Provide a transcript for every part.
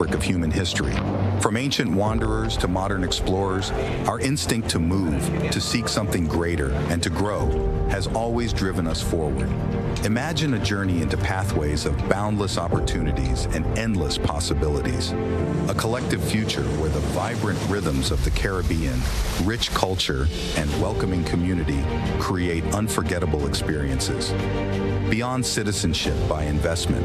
of human history. From ancient wanderers to modern explorers, our instinct to move, to seek something greater, and to grow has always driven us forward. Imagine a journey into pathways of boundless opportunities and endless possibilities. A collective future where the vibrant rhythms of the Caribbean, rich culture, and welcoming community create unforgettable experiences. Beyond citizenship by investment,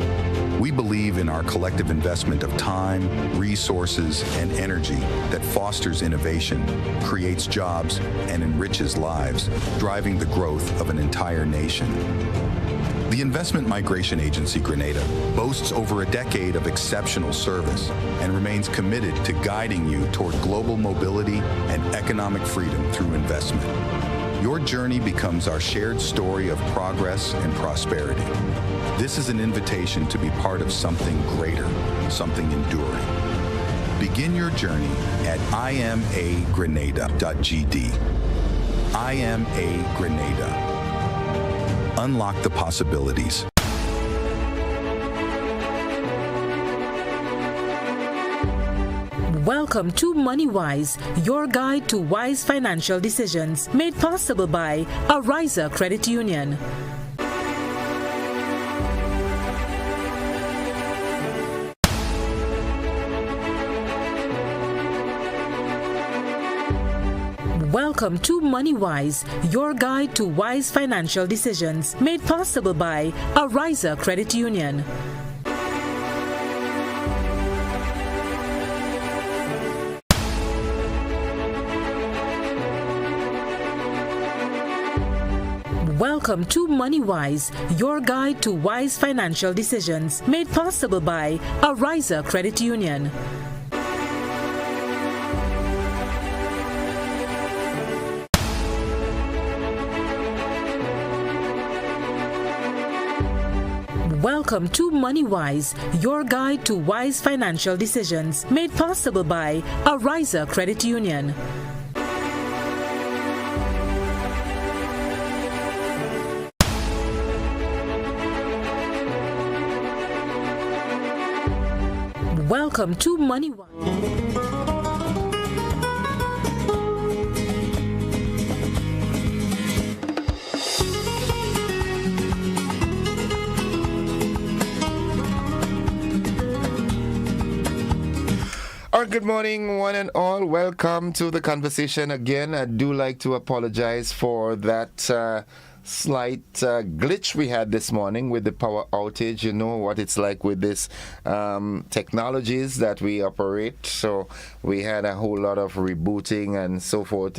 we believe in our collective investment of time, resources, and energy that fosters innovation, creates jobs, and enriches lives, driving the growth of an entire nation. The Investment Migration Agency Grenada boasts over a decade of exceptional service and remains committed to guiding you toward global mobility and economic freedom through investment. Your journey becomes our shared story of progress and prosperity. This is an invitation to be part of something greater, something enduring. Begin your journey at imagrenada.gd. IMA Grenada. Unlock the possibilities. Welcome to MoneyWise, your guide to wise financial decisions, made possible by Ariza Credit Union. Welcome to MoneyWise, your guide to wise financial decisions, made possible by Ariza Credit Union. Welcome to MoneyWise, your guide to wise financial decisions, made possible by Ariza Credit Union. Welcome to MoneyWise, your guide to wise financial decisions, made possible by Ariza Credit Union. Welcome to MoneyWise. All right, good morning, one and all. Welcome to the conversation again. I do like to apologize for that slight glitch we had this morning with the power outage. You know what it's like with this technologies that we operate. So we had a whole lot of rebooting and so forth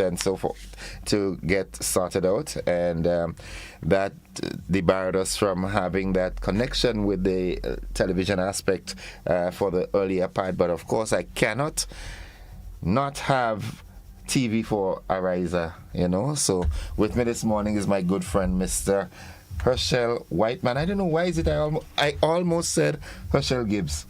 to get sorted out, and that debarred us from having that connection with the television aspect for the earlier part. But of course, I cannot not have TV for Ariza, you know. So with me this morning is my good friend, Mr. Herschel Whiteman. I don't know why is it I almost said Herschel Gibbs.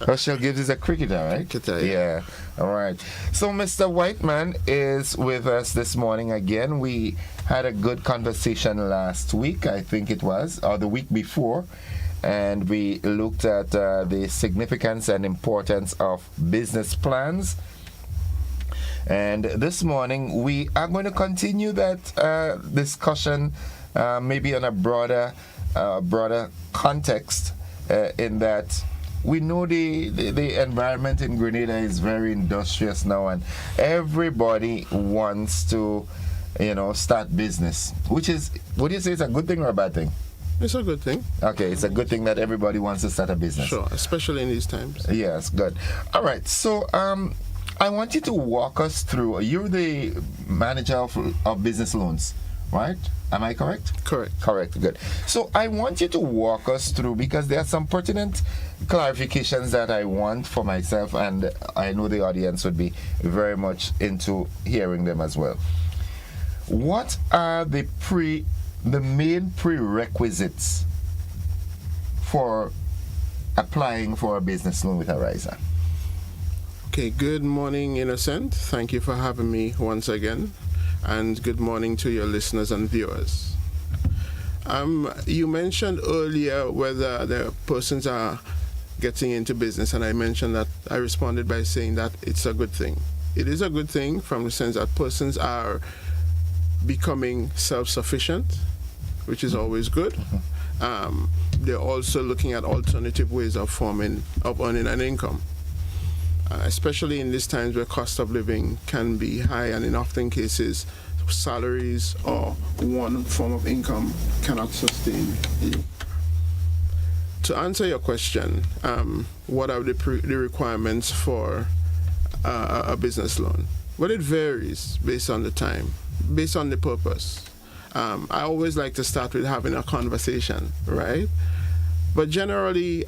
Herschel Gibbs is a cricketer, right? Cricketer, yeah. All right. So Mr. Whiteman is with us this morning again. We had a good conversation last week, I think it was, or the week before, and we looked at the significance and importance of business plans. And this morning we are going to continue that discussion, maybe on a broader context, in that we know the environment in Grenada is very industrious now, and everybody wants to, you know, start business, which is, would you say it's a good thing or a bad thing? It's a good thing. Okay, it's a good thing that everybody wants to start a business. Sure, especially in these times. Yes, good. All right, so I want you to walk us through. You're the manager of business loans, right? Am I correct? Correct. Correct, good. So I want you to walk us through, because there are some pertinent clarifications that I want for myself, and I know the audience would be very much into hearing them as well. What are the main prerequisites for applying for a business loan with Ariza? Okay, good morning, Innocent. Thank you for having me once again. And good morning to your listeners and viewers. You mentioned earlier whether the persons are getting into business, and I mentioned that I responded by saying that it's a good thing. It is a good thing from the sense that persons are becoming self-sufficient, which is always good. They're also looking at alternative ways of earning an income, especially in these times where cost of living can be high, and in often cases salaries or one form of income cannot sustain you. To answer your question, what are the requirements for a business loan? Well, it varies based on the time, based on the purpose. I always like to start with having a conversation, right? But generally,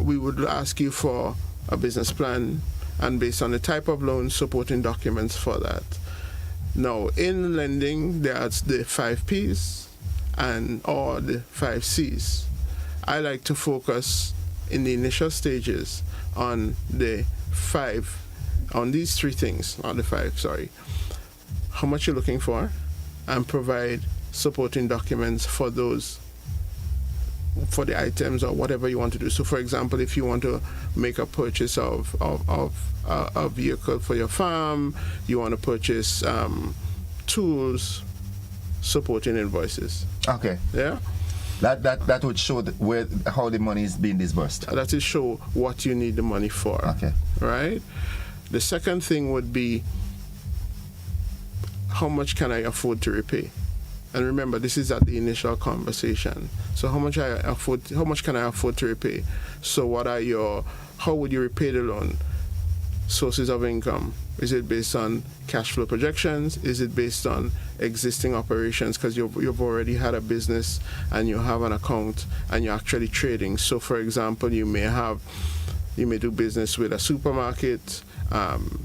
we would ask you for a business plan, and based on the type of loan, supporting documents for that. Now, in lending, there's the 5 Ps or the 5 Cs. I like to focus in the initial stages on these 3 things, not the 5, sorry. How much you're looking for, and provide supporting documents for those, for the items or whatever you want to do. So, for example, if you want to make a purchase of a vehicle for your farm, you want to purchase tools, supporting invoices. Okay. Yeah. That would show how the money is being disbursed. That will show what you need the money for. Okay. Right. The second thing would be, how much can I afford to repay? And remember, this is at the initial conversation. So how much can I afford to repay? So how would you repay the loan? Sources of income. Is it based on cash flow projections? Is it based on existing operations because you've already had a business and you have an account and you're actually trading? So for example, you may do business with a supermarket,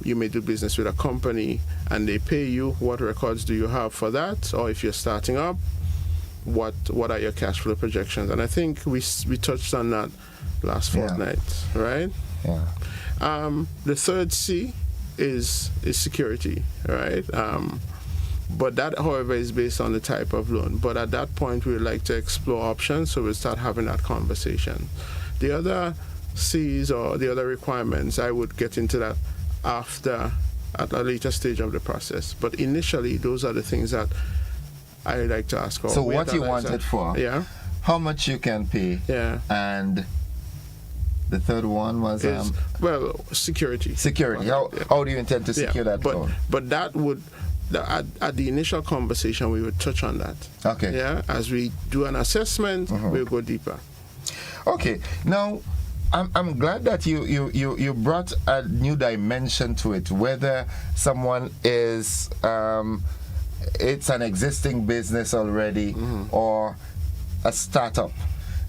you may do business with a company and they pay you. What records do you have for that? Or if you're starting up, what are your cash flow projections? And I think we touched on that last fortnight, right? Yeah. The third C is security, right? But that, however, is based on the type of loan. But at that point, we would like to explore options, so we'll start having that conversation. The other C's or the other requirements, I would get into that at a later stage of the process. But initially, those are the things that I like to ask for. So what you wanted for? Yeah. How much you can pay? Yeah. And the third one was security. Security. How do you intend to secure that loan? But that would, at the initial conversation, we would touch on that. Okay. Yeah. As we do an assessment, we'll go deeper. Okay. Now, I'm glad that you brought a new dimension to it. Whether someone is it's an existing business already or a startup.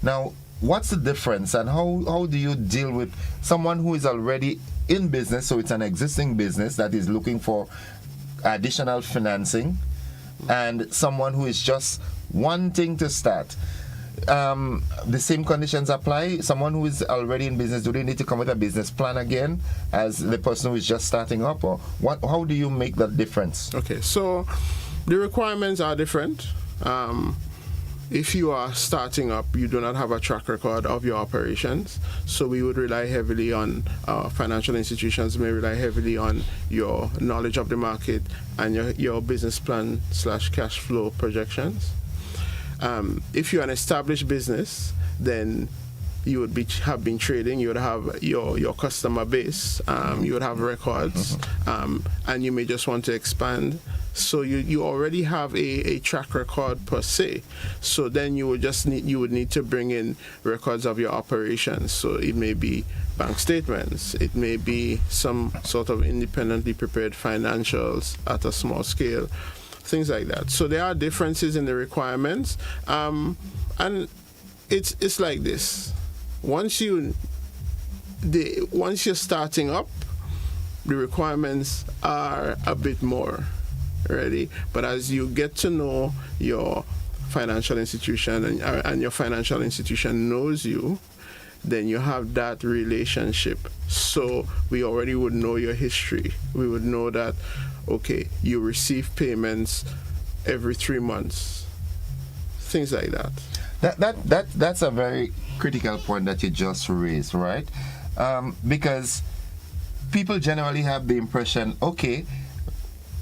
Now, what's the difference, and how do you deal with someone who is already in business, so it's an existing business that is looking for additional financing, and someone who is just wanting to start? The same conditions apply? Someone who is already in business, do they need to come with a business plan again as the person who is just starting up, or how do you make that difference? Okay, so the requirements are different. If you are starting up, you do not have a track record of your operations, so we would rely heavily on financial institutions may rely heavily on your knowledge of the market and your business plan / cash flow projections. If you're an established business, then you would have been trading, you would have your customer base, you would have records, and you may just want to expand. So you already have a track record per se. So then you would need to bring in records of your operations. So it may be bank statements, it may be some sort of independently prepared financials at a small scale, things like that. So there are differences in the requirements, and it's like this. Once you're starting up, the requirements are a bit more. Ready, but as you get to know your financial institution and your financial institution knows you, then you have that relationship. So we already would know your history. We would know that, okay, you receive payments every 3 months, things like that. That's a very critical point that you just raised, right? Because people generally have the impression, okay,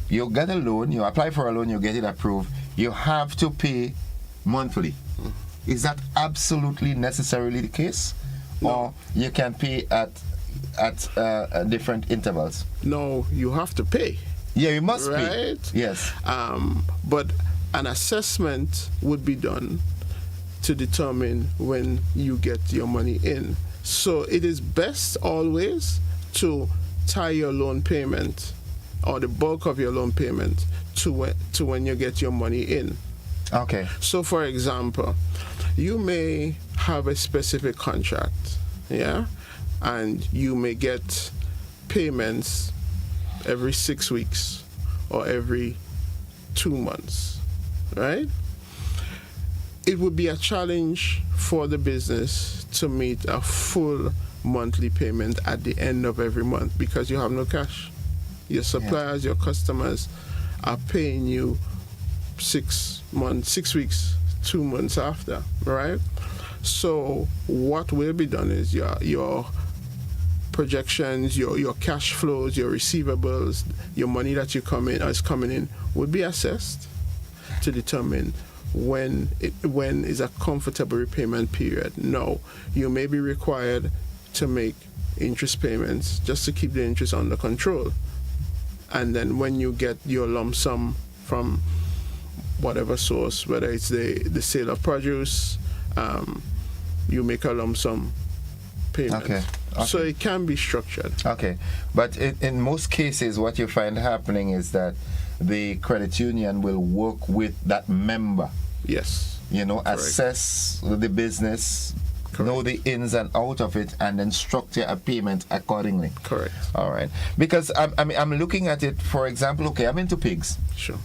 you get a loan, you apply for a loan, you get it approved, you have to pay monthly. Is that absolutely necessarily the case? No. Or you can pay at different intervals? No, you have to pay. Yeah, you must pay. Right? Yes. But an assessment would be done to determine when you get your money in. So it is best always to tie your loan payment or the bulk of your loan payment to when you get your money in. Okay. So for example, you may have a specific contract, yeah, and you may get payments every 6 weeks or every 2 months, right? It would be a challenge for the business to meet a full monthly payment at the end of every month because you have no cash. Your suppliers, your customers are paying you 6 months, 6 weeks, 2 months after, right? So what will be done is your projections, your cash flows, your receivables, your money that is coming in would be assessed to determine when is a comfortable repayment period. No, you may be required to make interest payments just to keep the interest under control. And then when you get your lump sum from whatever source, whether it's the sale of produce, you make a lump sum payment. Okay. So it can be structured. Okay. But in most cases, what you find happening is that the credit union will work with that member. Yes. You know, Correct. assess the business, Correct. know the ins and out of it, and then structure a payment accordingly. Correct. All right. Because I'm looking at it, for example, okay, I'm into pigs. Sure.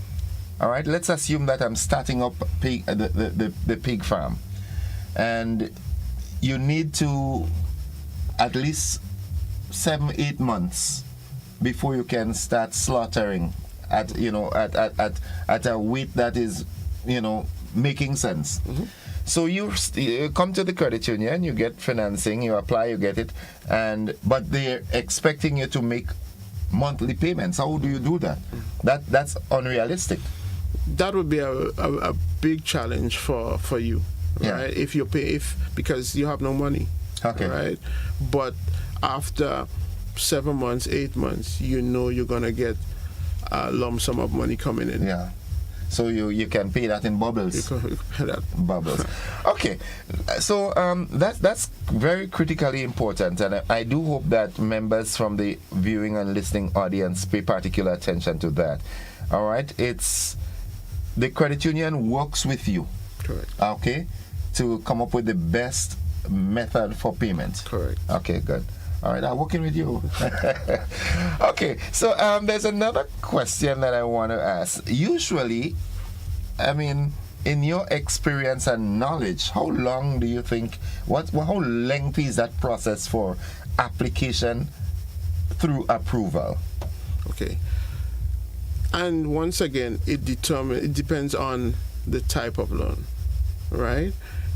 All right. Let's assume that I'm starting up the pig farm, and you need to at least 7-8 months before you can start slaughtering at a weight that is, making sense. Mm-hmm. So you come to the credit union, you get financing, you apply, you get it, but they're expecting you to make monthly payments. How do you do that? That's unrealistic. That would be a big challenge for you, right? Yeah. If you pay, because you have no money, Okay. right? But after 7 months, 8 months, you're gonna get a lump sum of money coming in. Yeah. So you can pay that in bubbles. You can pay that. Bubbles. Okay, so that's very critically important, and I do hope that members from the viewing and listening audience pay particular attention to that. All right, it's the credit union works with you, Correct. okay, to come up with the best method for payment. Correct. Okay, good. All right, I'm working with you. Okay, so there's another question that I want to ask. Usually, I mean, in your experience and knowledge, how long do you think, how lengthy is that process for application through approval? Okay. And once again, it depends on the type of loan, right?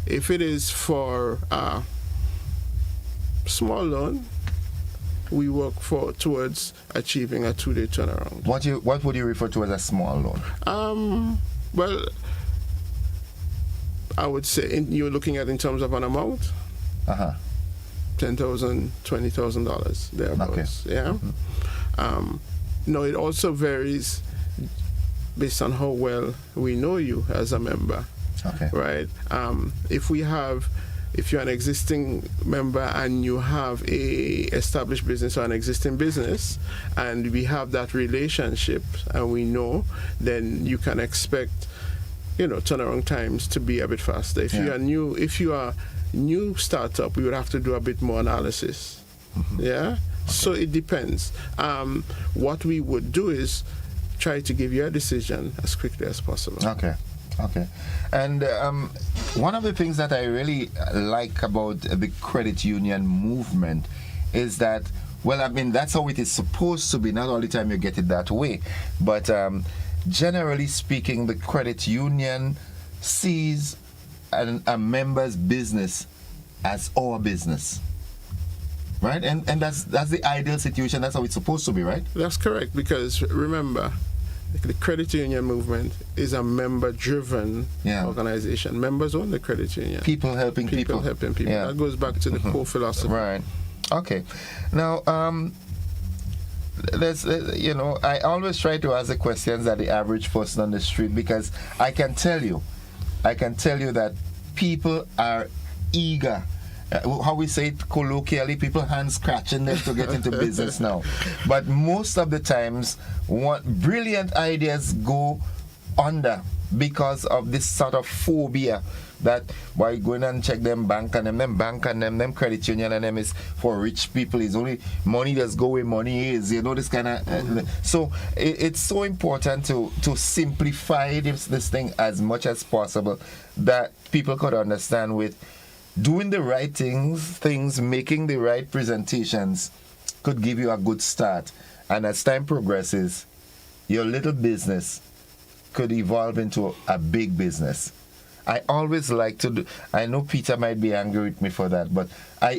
If it is for a small loan, we work towards achieving a 2-day turnaround. What would you refer to as a small loan? Well, I would say you're looking at in terms of an amount, $10,000, $20,000 thereabouts. Okay. Yeah. No, it also varies based on how well we know you as a member. Okay. Right. If you're an existing member and you have a established business or an existing business, and we have that relationship and we know, then you can expect, turnaround times to be a bit faster. If you are new startup, we would have to do a bit more analysis. Mm-hmm. Yeah. Okay. So it depends. What we would do is try to give you a decision as quickly as possible. Okay. Okay. And one of the things that I really like about the credit union movement is that, well, I mean, that's how it is supposed to be. Not all the time you get it that way. But generally speaking, the credit union sees a member's business as our business. Right? And that's the ideal situation. That's how it's supposed to be, right? That's correct, because remember, the credit union movement is a member-driven organization. Members own the credit union. People helping people. Helping people. Yeah. That goes back to the core philosophy. Right. Okay. Now, I always try to ask the questions that the average person on the street, because I can tell you that people are eager. How we say it colloquially, people hand scratching them to get into business now. But most of the times, brilliant ideas go under because of this sort of phobia that why going and check them bank and them credit union and them is for rich people. It's only money that's go where money is. This kind of. So it's so important to simplify this thing as much as possible, that people could understand with doing the right things, making the right presentations could give you a good start. And as time progresses, your little business could evolve into a big business. I always like to do, I know Peter might be angry with me for that, but I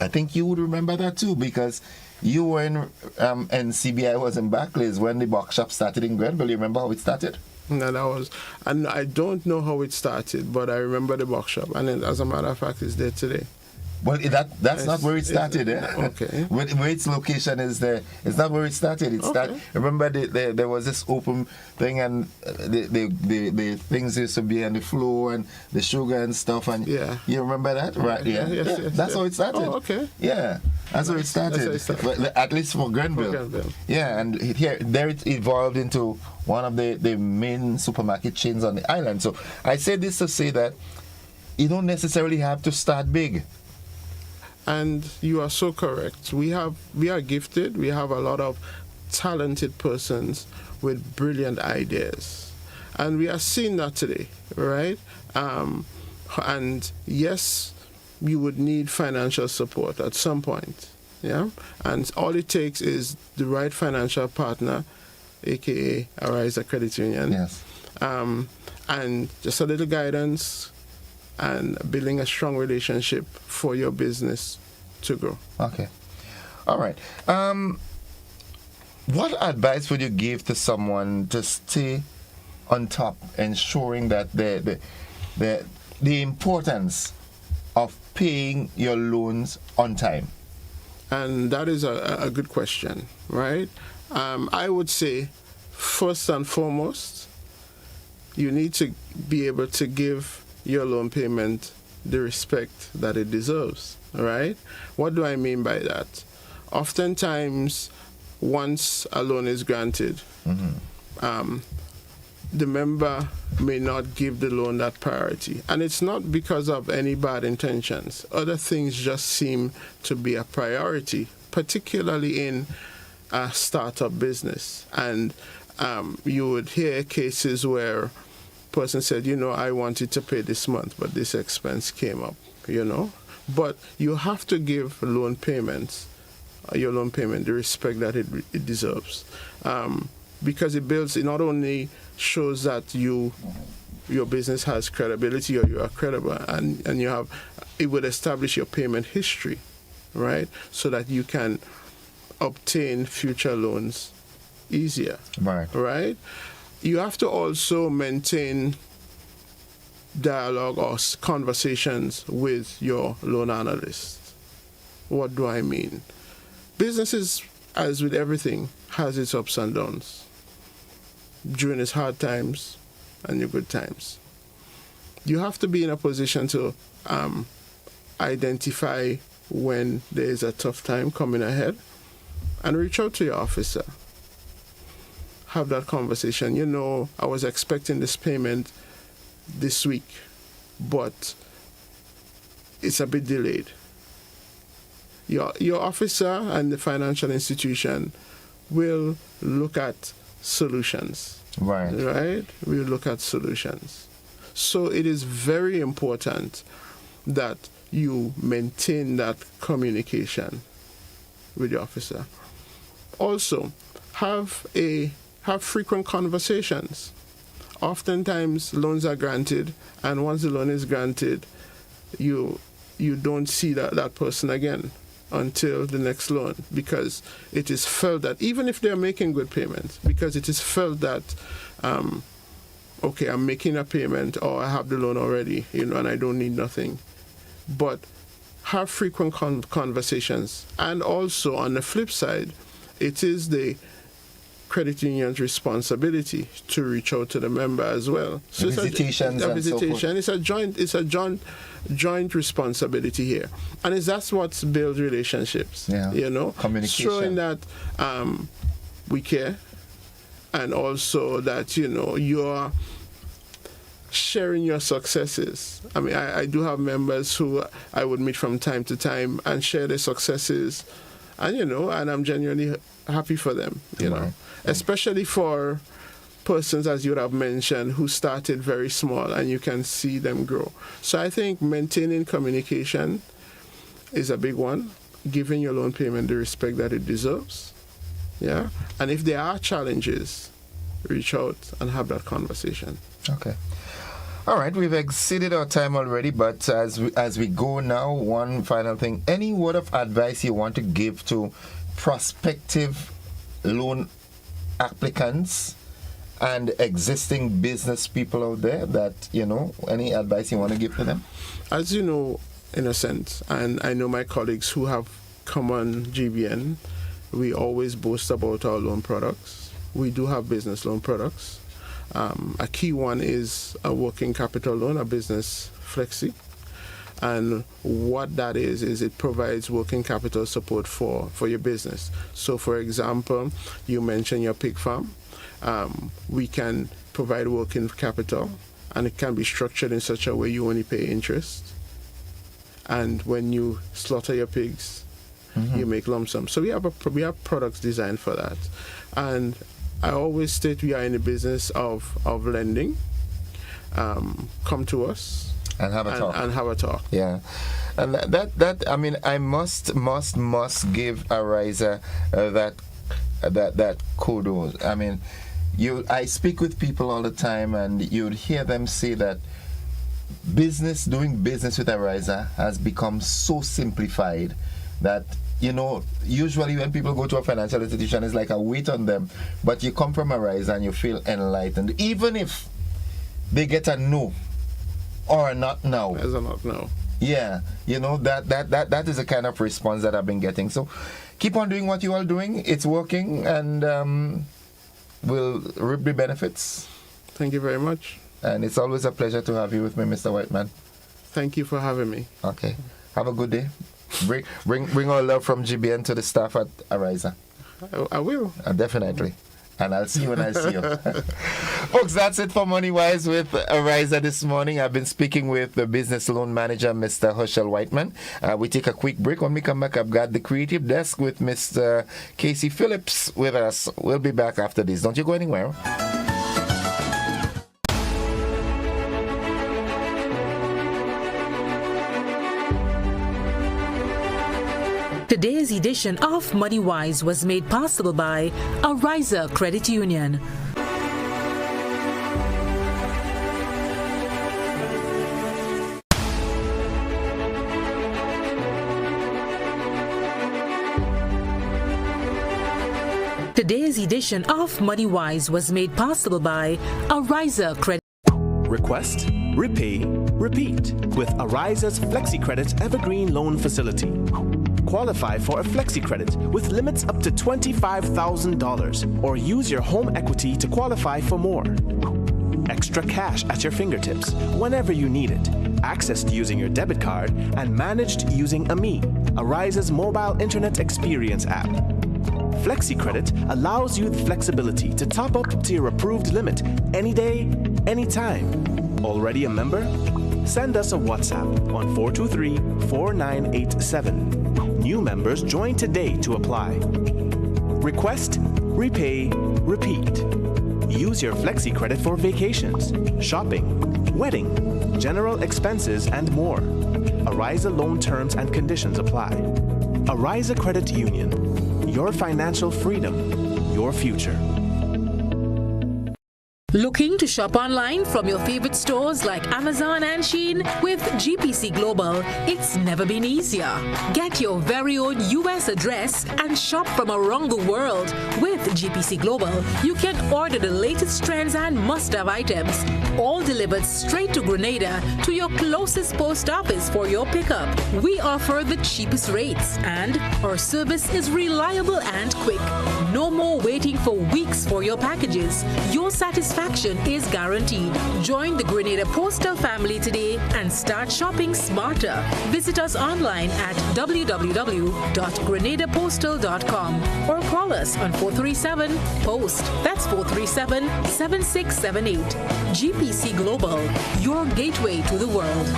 think you would remember that too, because you were in NCB, I was in Barclays when the box shop started in Grenville. You remember how it started? No, and I don't know how it started, but I remember the box shop, and as a matter of fact, it's there today. Well, that's not where it started. Okay. Where its location is there. It's not where it started. Remember, there was this open thing, and the things used to be on the floor, and the sugar and stuff. And you remember that, right? Yeah. Yes, That's how it started. Oh, okay. Yeah, that's how it started. But at least for Grenville. Yeah, and there it evolved into one of the main supermarket chains on the island. So I say this to say that you don't necessarily have to start big. And you are so correct. We are gifted. We have a lot of talented persons with brilliant ideas. And we are seeing that today, right? And yes, you would need financial support at some point. Yeah? And all it takes is the right financial partner, aka Arise Credit Union. Yes. And just a little guidance, and building a strong relationship for your business to grow. Okay. All right. What advice would you give to someone to stay on top, ensuring that the importance of paying your loans on time? And that is a good question, right? I would say, first and foremost, you need to be able to give your loan payment the respect that it deserves, right? What do I mean by that? Oftentimes, once a loan is granted, the member may not give the loan that priority. And it's not because of any bad intentions. Other things just seem to be a priority, particularly in a startup business. And you would hear cases where person said, I wanted to pay this month, but this expense came up, But you have to give your loan payment the respect that it deserves. Because it not only shows that your business has credibility, or you are credible, and it would establish your payment history, right? So that you can obtain future loans easier. Right? You have to also maintain dialogue or conversations with your loan analyst. What do I mean? Businesses, as with everything, has its ups and downs during its hard times and your good times. You have to be in a position to identify when there is a tough time coming ahead and reach out to your officer. Have that conversation. I was expecting this payment this week, but it's a bit delayed. Your officer and the financial institution will look at solutions. Right? We'll look at solutions. So it is very important that you maintain that communication with your officer. Also, have frequent conversations. Oftentimes, loans are granted, and once the loan is granted, you you don't see that person again until the next loan, because it is felt that even if they're making good payments, because it is felt that okay, I'm making a payment, or I have the loan already, and I don't need nothing. But have frequent conversations. And also on the flip side, it is the credit union's responsibility to reach out to the member as well. So visitations and so forth. It's a joint responsibility here, and that's what builds relationships. Communication, showing that we care, and also that you're sharing your successes. I mean, I do have members who I would meet from time to time and share their successes, and and I'm genuinely happy for them. Especially for persons, as you have mentioned, who started very small, and you can see them grow. So I think maintaining communication is a big one, giving your loan payment the respect that it deserves. Yeah, and if there are challenges, reach out and have that conversation. Okay. All right, we've exceeded our time already, but as we go now, one final thing. Any word of advice you want to give to prospective loan applicants and existing business people out there, that any advice you want to give to them? As you know, in a sense, and I know my colleagues who have come on GBN, we always boast about our loan products. We do have business loan products. A key one is a working capital loan, a business flexi. And what that is it provides working capital support for your business. So, for example, you mentioned your pig farm. We can provide working capital, and it can be structured in such a way you only pay interest. And when you slaughter your pigs, you make lump sum. So we have products designed for that. And I always state we are in the business of lending. Come to us. And have a talk. Yeah. And that I mean, I must give Ariza that kudos. I mean, I speak with people all the time, and you'd hear them say that doing business with Ariza has become so simplified that usually when people go to a financial institution, it's like a weight on them, but you come from Ariza and you feel enlightened, even if they get a no. Or not now. As a not now. Yeah, that is the kind of response that I've been getting. So keep on doing what you are doing. It's working, and we'll reap the benefits. Thank you very much. And it's always a pleasure to have you with me, Mr. Whiteman. Thank you for having me. Okay. Have a good day. Bring our love from GBN to the staff at Ariza. I will. Definitely. And I'll see you when I see you. Folks, that's it for Money Wise with Ariza this morning. I've been speaking with the business loan manager, Mr. Herschel Whiteman. We take a quick break. When we come back, I've got the creative desk with Mr. Casey Phillips with us. We'll be back after this. Don't you go anywhere. Today's edition of Money Wise was made possible by Ariza Credit Union. Today's edition of Money Wise was made possible by Ariza Credit. Request, repay, repeat with Ariza's Flexi Credit Evergreen Loan Facility. Qualify for a Flexi Credit with limits up to $25,000, or use your home equity to qualify for more. Extra cash at your fingertips whenever you need it, accessed using your debit card, and managed using AMI, Ariza's mobile internet experience app. Flexi Credit allows you the flexibility to top up to your approved limit any day, anytime. Already a member? Send us a WhatsApp on 423-4987. New members join today to apply. Request, repay, repeat. Use your Flexi Credit for vacations, shopping, wedding, general expenses, and more. Ariza loan terms and conditions apply. Ariza Credit Union. Your financial freedom, your future. Looking to shop online from your favorite stores like Amazon and Shein? With GPC Global, it's never been easier. Get your very own US address and shop from around the world. With GPC Global, you can order the latest trends and must-have items, all delivered straight to Grenada to your closest post office for your pickup. We offer the cheapest rates, and our service is reliable and quick. No more waiting for weeks for your packages. Your satisfaction is guaranteed. Join the Grenada Postal family today and start shopping smarter. Visit us online at www.grenadapostal.com or call us on 437-POST. That's 437-7678. GPC Global, your gateway to the world.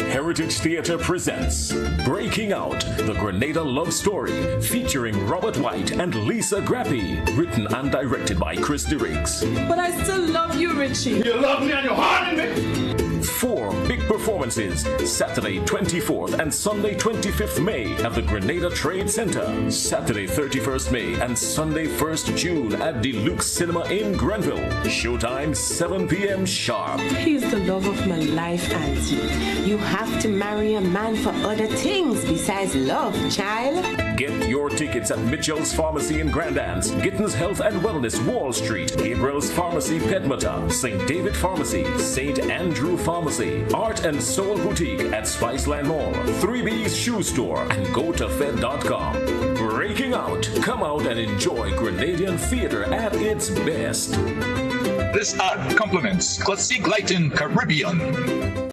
Heritage Theatre presents Breaking Out, the Grenada Love Story, featuring Robert White and Lisa Grappi, written and directed by Chris Dirks. But I still love you, Richie. You love me and you're hard in me. 4 big performances, Saturday 24th and Sunday 25th May at the Grenada Trade Center, Saturday 31st May and Sunday 1st June at Deluxe Cinema in Grenville. Showtime 7 p.m. sharp. He's the love of my life, Auntie. You have to marry a man for other things besides love, child. Get your tickets at Mitchell's Pharmacy in Grandance, Gittins Health and Wellness Wall Street, Gabriel's Pharmacy Pedmata, St. David Pharmacy, St. Andrew Pharmacy, Art and Soul Boutique at Spiceland Mall, 3B's Shoe Store, and GoToFed.com. Breaking Out. Come out and enjoy Grenadian theater at its best. This ad complements Classic Lighting Caribbean.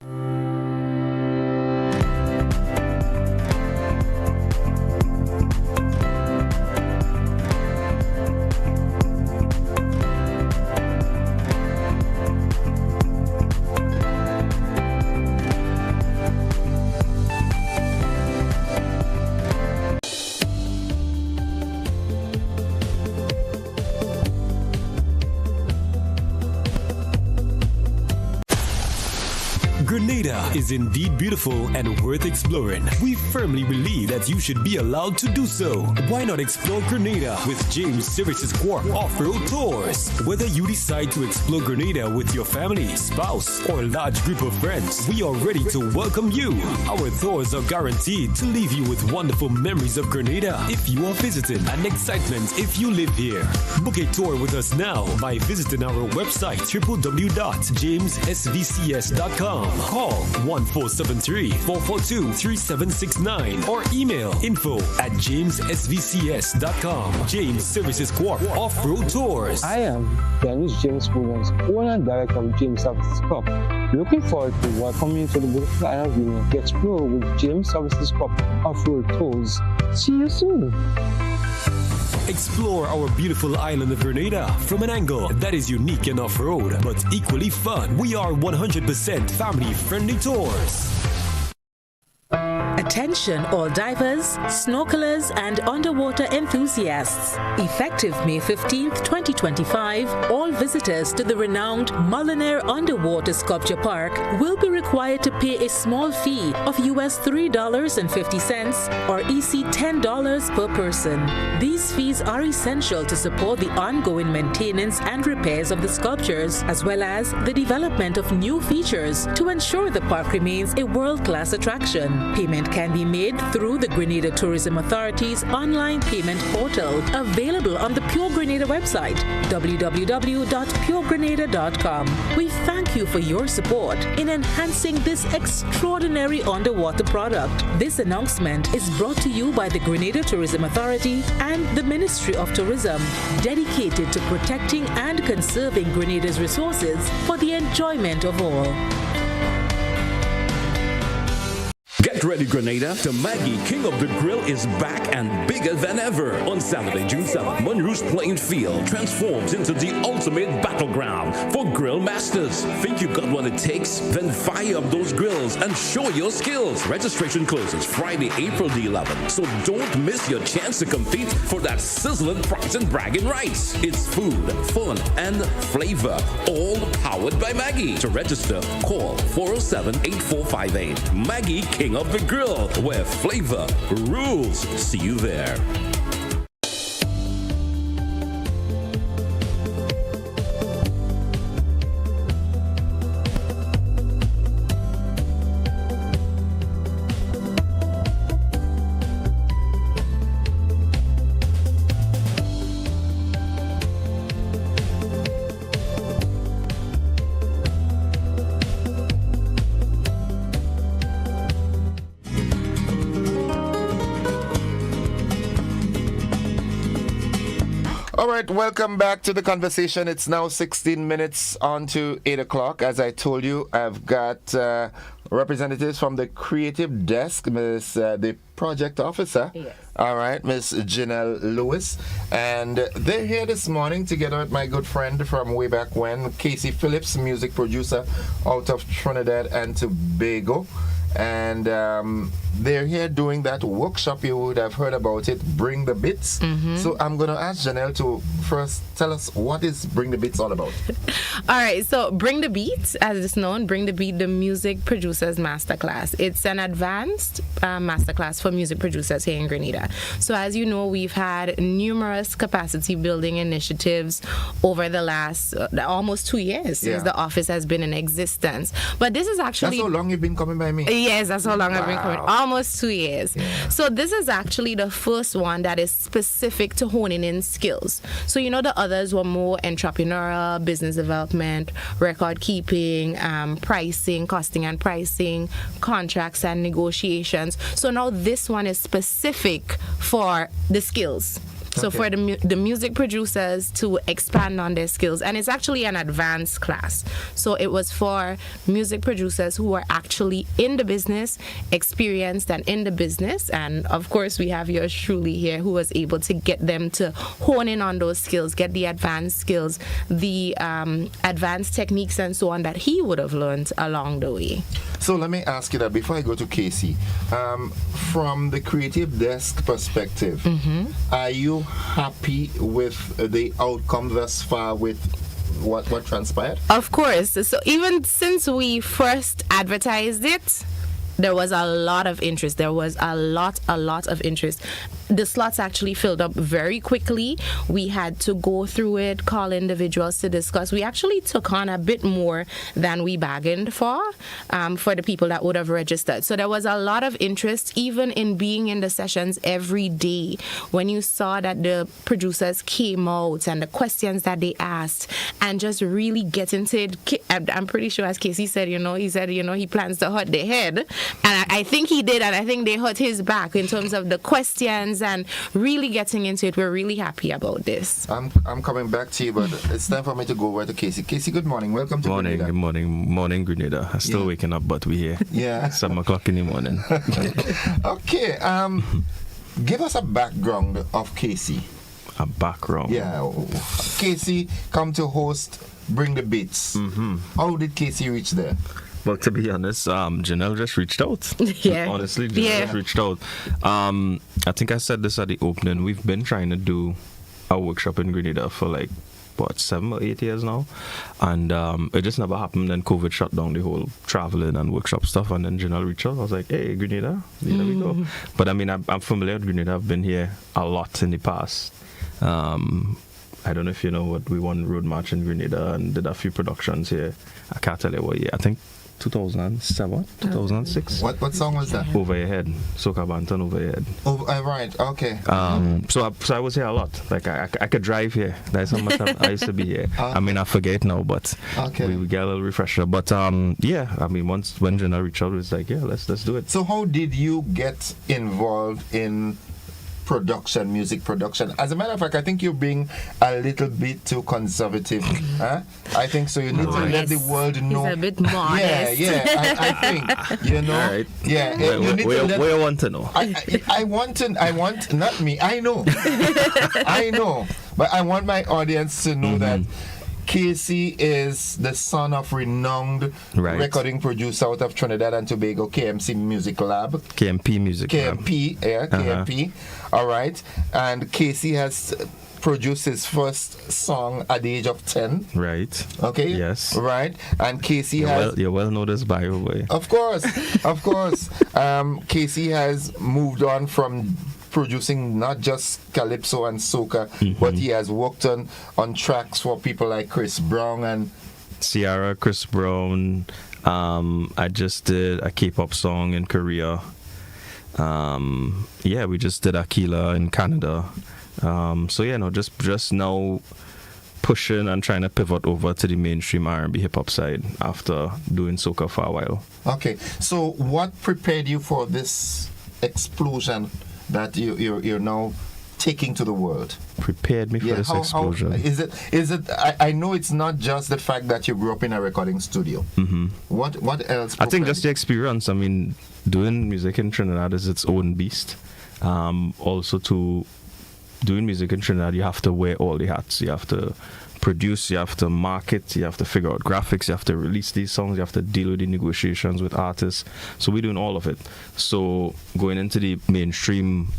Grenada is indeed beautiful and worth exploring. We firmly believe that you should be allowed to do so. Why not explore Grenada with James Services Corp Off-Road Tours? Whether you decide to explore Grenada with your family, spouse, or large group of friends, we are ready to welcome you. Our tours are guaranteed to leave you with wonderful memories of Grenada if you are visiting and excitement if you live here. Book a tour with us now by visiting our website www.jamessvcs.com. Call 1473-442-3769 or email info@jamessvcs.com. James Services Corp Off-Road Tours. I am Dennis James Williams, owner and director of James Services Corp. Looking forward to welcoming you to the beautiful island of Union to explore with James Services Corp Off-Road Tours. See you soon. Explore our beautiful island of Grenada from an angle that is unique and off-road, but equally fun. We are 100% family-friendly tours. Attention all divers, snorkelers and underwater enthusiasts. Effective May 15th, 2025, all visitors to the renowned Mullinaire Underwater Sculpture Park will be required to pay a small fee of US $3.50 or EC $10 per person. These fees are essential to support the ongoing maintenance and repairs of the sculptures, as well as the development of new features to ensure the park remains a world-class attraction. Payment can be made through the Grenada Tourism Authority's online payment portal, available on the Pure Grenada website, www.puregrenada.com. We thank you for your support in enhancing this extraordinary underwater product. This announcement is brought to you by the Grenada Tourism Authority and the Ministry of Tourism, dedicated to protecting and conserving Grenada's resources for the enjoyment of all. Get ready, Grenada. The Maggie King of the Grill is back and bigger than ever. On Saturday, June 7th, Monroe's Playing Field transforms into the ultimate battleground for grill masters. Think you got what it takes? Then fire up those grills and show your skills. Registration closes Friday, April the 11th. So don't miss your chance to compete for that sizzling prize and bragging rights. It's food, fun, and flavor, all powered by Maggie. To register, call 407-8458. Maggie King of the Grill, where flavor rules. See you there. All right, welcome back to the conversation. It's now 16 minutes on to 8 o'clock. As I told you, I've got representatives from the creative desk, the project officer. Yes. All right, Miss Janelle Lewis. And they're here this morning together with my good friend from way back when, Casey Phillips, music producer out of Trinidad and Tobago. And they're here doing that workshop. You would have heard about it, Bring the Beats. So I'm going to ask Janelle to first tell us what is Bring the Beats all about. All right, so Bring the Beat, as it's known, Bring the Beat, the Music Producers Masterclass. It's an advanced masterclass for music producers here in Grenada. So as you know, we've had numerous capacity building initiatives over the last almost 2 years since the office has been in existence. But this is actually... That's how long you've been coming by me? Yes, that's how long I've been coming. Almost 2 years. Yeah. So this is actually the first one that is specific to honing in skills. So you know the others were more entrepreneurial, business development, record keeping, pricing, costing and pricing, contracts and negotiations. So now this one is specific for the skills. So for the music producers to expand on their skills. And it's actually an advanced class. So it was for music producers who are actually in the business, experienced and in the business. And of course, we have yours truly here who was able to get them to hone in on those skills, get the advanced skills, the advanced techniques and so on that he would have learned along the way. So let me ask you that before I go to Casey. From the creative desk perspective, are you happy with the outcome thus far with what transpired? Of course. So even since we first advertised it, there was a lot of interest. There was a lot of interest. The slots actually filled up very quickly. We had to go through it, call individuals to discuss. We actually took on a bit more than we bargained for the people that would have registered. So there was a lot of interest, even in being in the sessions every day. When you saw that the producers came out and the questions that they asked and just really get into it. I'm pretty sure, as Casey said, he plans to hurt their head. And I think he did, and I think they hurt his back in terms of the questions and really getting into it. We're really happy about this. I'm coming back to you, but it's time for me to go over to Casey. Casey, good morning. Welcome to Grenada. Good morning, Grenada. I'm still waking up, but we're here. Yeah. 7 o'clock in the morning. Okay. Give us a background of Casey. A background? Yeah. Casey come to host Bring the Beats. How did Casey reach there? Well, to be honest, Janelle just reached out. Yeah. Honestly, Janelle just reached out. I think I said this at the opening. We've been trying to do a workshop in Grenada for 7 or 8 years now. And it just never happened. Then COVID shut down the whole traveling and workshop stuff. And then Janelle reached out. I was like, hey, Grenada, there we go. But I mean, I'm familiar with Grenada. I've been here a lot in the past. I don't know if you know what we won Road March in Grenada and did a few productions here. I can't tell you what year. I think 2007, 2006. What song was that? Over Your Head. Soca Banton, Over Your Head. Oh, right. Okay. So I was here a lot. I could drive here. That's how much I used to be here. I mean, I forget now, but we get a little refresher. But I mean, when Jenna reached out, it was like, let's do it. So how did you get involved in music production? As a matter of fact, I think you're being a little bit too conservative. I think so. You need to let the world know. He's a bit modest. Yeah. I think, All right. Yeah. What you want to know? I want, not me. I know. I know. But I want my audience to know that Casey is the son of renowned recording producer out of Trinidad and Tobago, KMC Music Lab. KMP Music Lab. KMP. All right. And Casey has produced his first song at the age of 10. Right. Okay? Yes. Right. And Casey you're well noticed by your way. Of course. Casey has moved on from producing not just calypso and soca, but he has worked on tracks for people like Chris Brown and Ciara, Chris Brown. I just did a K-pop song in Korea. We just did Aquila in Canada. Just now pushing and trying to pivot over to the mainstream R&B hip-hop side after doing soca for a while. Okay, so what prepared you for this explosion that you're now taking to the world? Prepared me for this explosion. How is it? I know it's not just the fact that you grew up in a recording studio. Mm-hmm. What else? I think just the experience. I mean, doing music in Trinidad is its own beast. Also, to doing music in Trinidad, you have to wear all the hats. You have to produce, you have to market, you have to figure out graphics, you have to release these songs, you have to deal with the negotiations with artists. So we're doing all of it. So going into the mainstream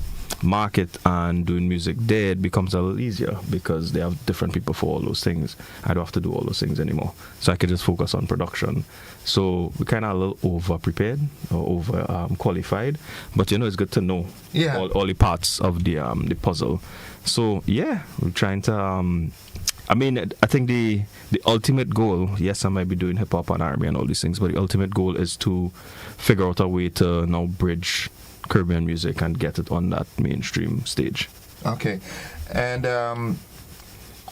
market and doing music there, it becomes a little easier because they have different people for all those things. I don't have to do all those things anymore. So I can just focus on production. So we're kind of a little over prepared or over qualified, but it's good to know all the parts of the puzzle. So yeah, we're trying to I think the ultimate goal, yes, I might be doing hip hop and R&B and all these things, but the ultimate goal is to figure out a way to now bridge Caribbean music and get it on that mainstream stage. Okay. And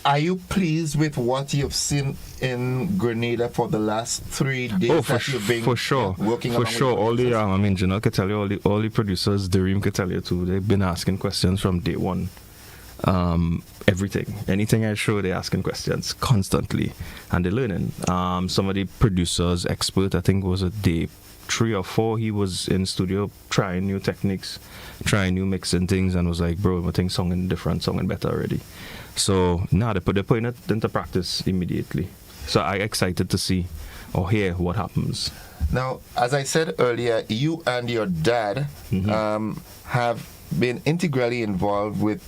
are you pleased with what you've seen in Grenada for the last 3 days that you've been working on? For sure. All the Janelle could tell you, all the producers, Dareem could tell you too, they've been asking questions from day one. Anything I show, they're asking questions constantly and they're learning. Some of the producers, expert, I think was it day 3 or 4, he was in studio trying new techniques, trying new mixing things, and was like, bro, I think songing different, songing better already. So they're putting it into practice immediately. So I'm excited to see or hear what happens. Now, as I said earlier, you and your dad have been integrally involved with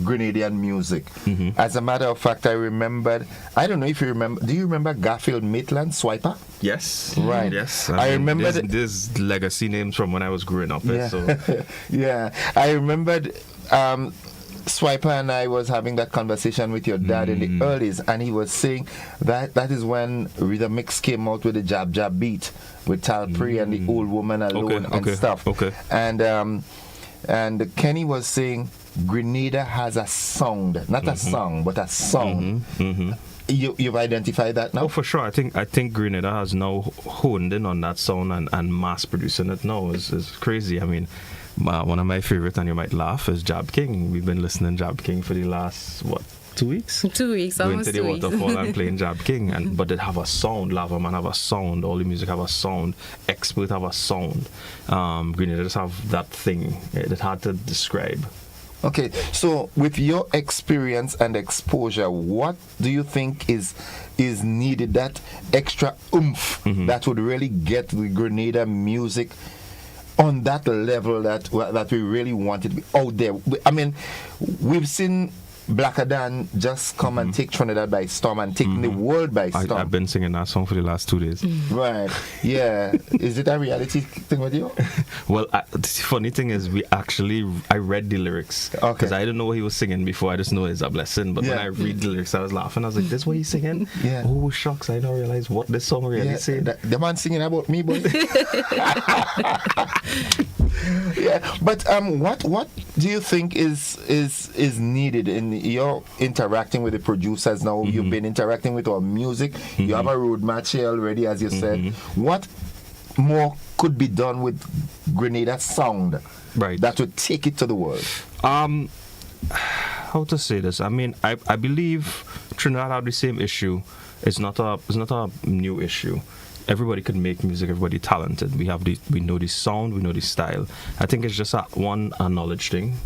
Grenadian music. Mm-hmm. As a matter of fact, I remembered, I don't know if you remember, do you remember Garfield Maitland, Swiper? Yes. Right. Yes. I remember there's legacy names from when I was growing up. Yeah. So. Yeah. I remembered Swiper and I was having that conversation with your dad in the earlies, and he was saying that is when Rhythm Mix came out with the Jab Jab beat with Talpree and the Old Woman Alone and stuff. Okay. And Kenny was saying Grenada has a sound, not a song, but a song. You've identified that now? Oh, for sure. I think Grenada has now honed in on that sound and mass producing it now is crazy. I mean, one of my favorite, and you might laugh, is Jab King. We've been listening to Jab King for the last 2 weeks? 2 weeks, going almost to the 2 weeks. waterfall and playing Jab King, but it have a sound. Lava Man have a sound. All the music have a sound. Expert have a sound. Grenada just have that thing. It's hard to describe. Okay, so with your experience and exposure, what do you think is needed, that extra oomph that would really get the Grenada music on that level that we really want it to be out there? I mean, we've seen Blacker Dan just come and take Trinidad by storm and taking the world by storm. I've been singing that song for the last 2 days. Right, yeah. Is it a reality thing with you? Well, the funny thing is, I read the lyrics. Because I didn't know what he was singing before. I just know it's a blessing. But when I read the lyrics, I was laughing. I was like, this is what he's singing? Yeah. Oh, shucks, I don't realize what this song really said. The man singing about me, boy. Yeah, but what do you think is needed in your interacting with the producers now? You've been interacting with our music. You have a road match here already, as you said. What more could be done with Grenada sound that would take it to the world? How to say this? I mean, I believe Trinidad have the same issue. It's not a new issue. Everybody can make music. Everybody talented. We know the sound. We know the style. I think it's just a knowledge thing,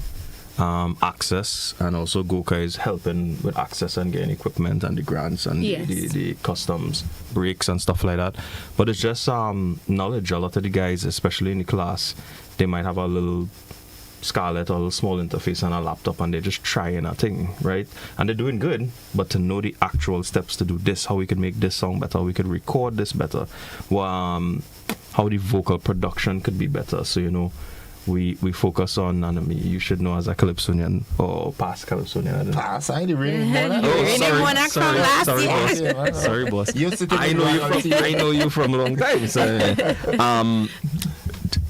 access, and also Goka is helping with access and getting equipment and the grants and the customs breaks and stuff like that. But it's just knowledge. A lot of the guys, especially in the class, they might have a little Scarlett or a little small interface on a laptop, and they're just trying a thing, right? And they're doing good, but to know the actual steps to do this, how we can make this song better, how we could record this better, how the vocal production could be better. So, we focus on, and I mean, you should know as a Calypsonian or past Calypsonian. Past, I didn't really Sorry, boss. I know you from a long time. So,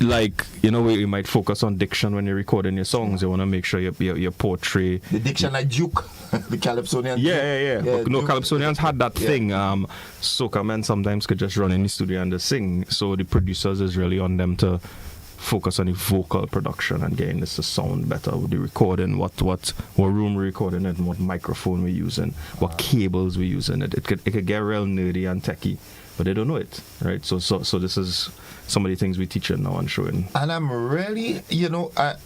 we might focus on diction when you're recording your songs. You want to make sure your poetry. The diction like Duke, the Calypsonian. Yeah. But no, Calypsonians had that thing. Soca men sometimes could just run in the studio and just sing. So the producers is really on them to focus on the vocal production and getting this to sound better with the recording, what room we're recording it, and what microphone we're using, what cables we're using. It could get real nerdy and techy, but they don't know it, right? So this is some of the things we teach it now and showing. And I'm really,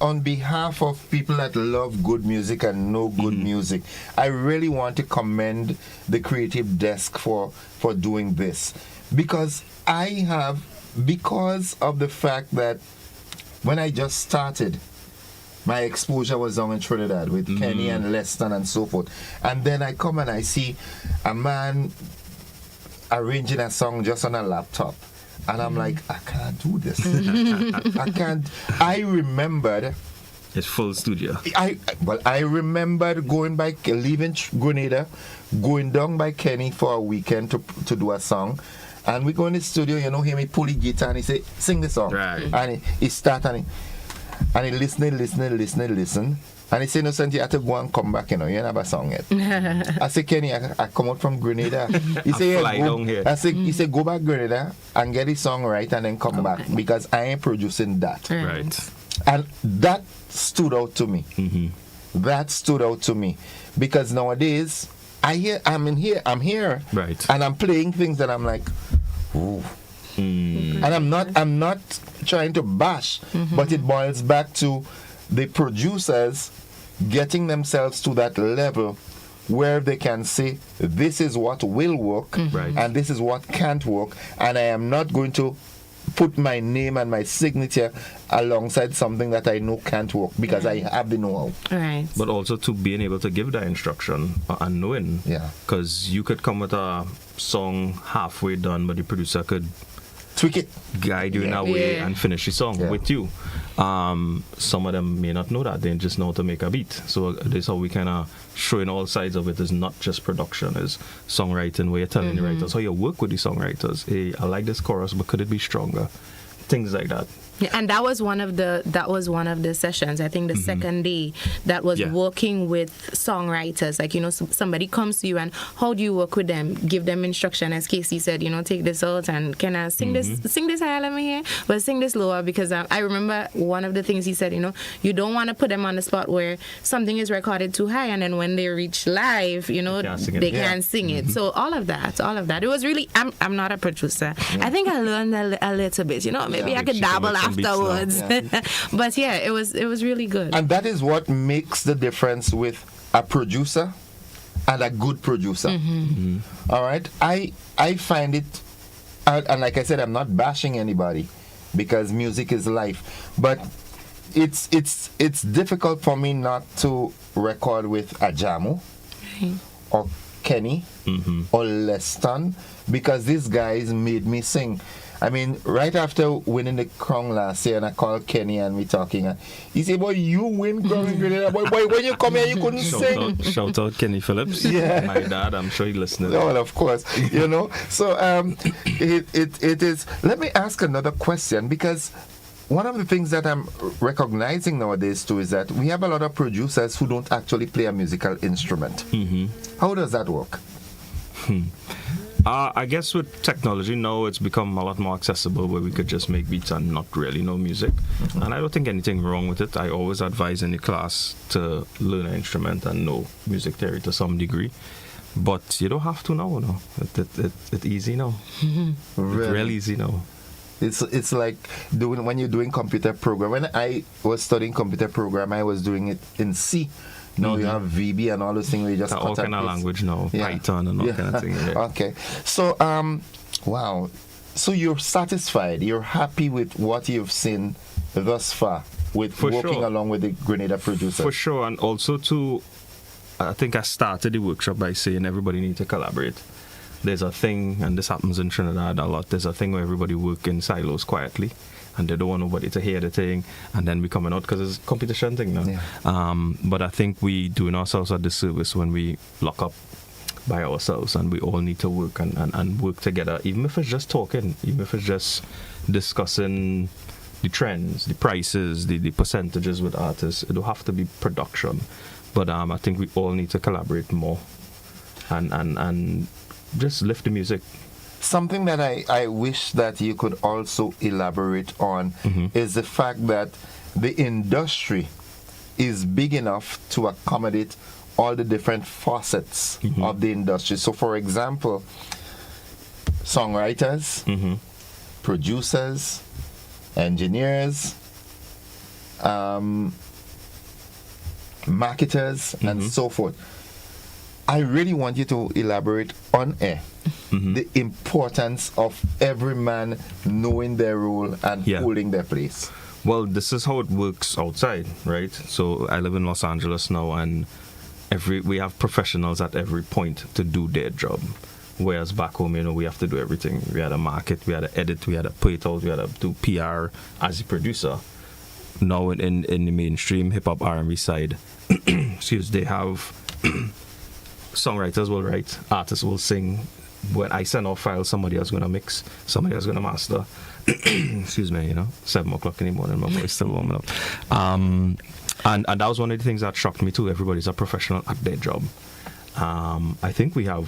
on behalf of people that love good music and know good music, I really want to commend the Creative Desk for doing this, because of the fact that when I just started, my exposure was down in Trinidad with Kenny and Leston and so forth. And then I come and I see a man arranging a song just on a laptop. And I'm like, I can't do this. I can't. I remembered. It's full studio. I remembered leaving Grenada, going down by Kenny for a weekend to do a song. And we go in the studio, hear me pull the guitar and he say, sing the song. Right. And he start and he listen. And he say, no, Santi, I have to go and come back, you never sung it. I say, Kenny, I come out from Grenada. He say, he say, go back Grenada and get the song right and then come back, because I ain't producing that. Right. And that stood out to me. That stood out to me, because nowadays I'm here, right, and I'm playing things that I'm like, ooh. And I'm not trying to bash, but it boils back to the producers getting themselves to that level where they can say, this is what will work, and this is what can't work, and I am not going to put my name and my signature alongside something that I know can't work, because I have the know-how. Right. But also to being able to give that instruction and knowing, because you could come with a song halfway done, but the producer could tweak it, guide you in a way and finish the song with you. Some of them may not know that, they just know how to make a beat. So this how we kind of showing all sides of it. Is not just production, is songwriting, where you're telling the writers how you work with the songwriters. Hey, I like this chorus, but could it be stronger? Things like that. Yeah, and that was one of the sessions. I think the second day, that was working with songwriters. Like, somebody comes to you and how do you work with them? Give them instruction, as Casey said. Take this out and can I sing this higher, let me hear, but sing this lower, because I remember one of the things he said. You don't want to put them on the spot where something is recorded too high and then when they reach live, they can't sing it. So all of that. It was really. I'm not a producer. I think I learned a little bit. Maybe I could dabble afterwards. But it was really good. And that is what makes the difference with a producer and a good producer. All right, I find it, and like I said, I'm not bashing anybody, because music is life, but it's difficult for me not to record with a Jamu or Kenny or Leston, because these guys made me sing. I mean, right after winning the crown last year, and I called Kenny and we talking, and he said, boy, you win crown in Grenada. Boy, when you come here, you couldn't sing. Shout out Kenny Phillips. Yeah. My dad, I'm sure he listening. Oh, well, of course. So it is. Let me ask another question, because one of the things that I'm recognizing nowadays too is that we have a lot of producers who don't actually play a musical instrument. How does that work? I guess with technology now, it's become a lot more accessible, where we could just make beats and not really know music. And I don't think anything wrong with it. I always advise any class to learn an instrument and know music theory to some degree. But you don't have to now. It's easy now. It's real easy now. It's like when you're doing computer program. When I was studying computer program, I was doing it in C. Now you have VB and all those things where you just cut all kind of language now, Python and all kind of things. Okay. So, wow. So you're satisfied. You're happy with what you've seen thus far with working along with the Grenada producers. For sure. And also I think I started the workshop by saying everybody needs to collaborate. There's a thing, and this happens in Trinidad a lot, there's a thing where everybody work in silos quietly, and they don't want nobody to hear the thing, and then we coming out because it's a competition thing now. But I think we doing ourselves a disservice when we lock up by ourselves, and we all need to work and work together, even if it's just talking, even if it's just discussing the trends, the prices, the percentages with artists. It don't have to be production, but I think we all need to collaborate more and just lift the music. Something that I wish that you could also elaborate on is the fact that the industry is big enough to accommodate all the different facets of the industry. So, for example, songwriters, producers, engineers, marketers, and so forth. I really want you to elaborate on air the importance of every man knowing their role and holding their place. Well, this is how it works outside, right? So I live in Los Angeles now, and we have professionals at every point to do their job. Whereas back home, we have to do everything. We had to market, we had to edit, we had to put it out, we had to do PR as a producer. Now in the mainstream hip-hop R&B side, they have songwriters will write, artists will sing. When I send off files, somebody else going to mix, somebody else going to master. 7 o'clock in the morning, my voice still warming up. And that was one of the things that shocked me too. Everybody's a professional at their job. I think we have